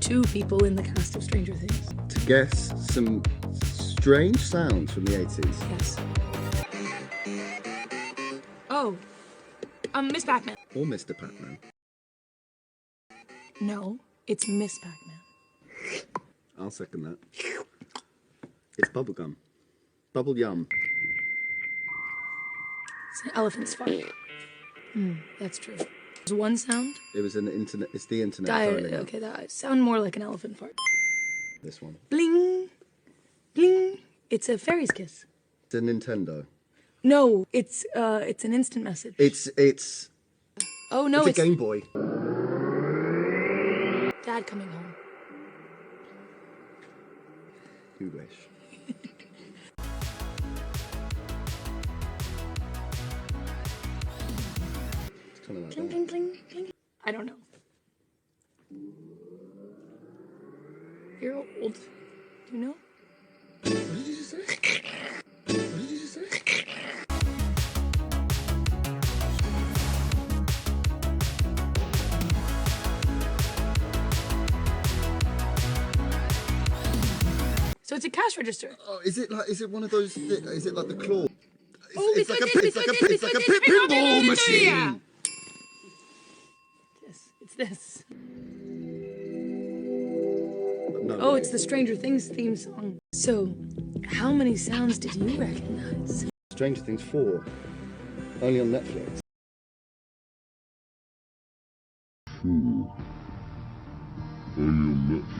Two people in the cast of Stranger Things. To guess some strange sounds from the 80s. Yes. Oh. Miss Pac-Man. Or Mr. Pac-Man. No, it's Miss Pac-Man. I'll second that. It's bubblegum. Bubble yum. It's an elephant's fart. That's true. There's one sound. It was an internet. It's the internet. Dialing Okay, that sound more like an elephant fart. This one. Bling, bling. It's a fairy's kiss. It's a Nintendo. No, it's an instant message. It's. Oh no, it's a Game Boy. Dad coming home. You wish. It's kind of like Bling, that. bling, bling, bling. I don't know. You're old. Do you know? What did you just say? What did you just say? So it's a cash register. Oh, is it one of those? Is it like the claw? It's like a pinball machine. It's this. No Oh, way. it's the Stranger Things theme song. So, how many sounds did you recognize? Stranger Things 4. Only on Netflix. Only on Netflix.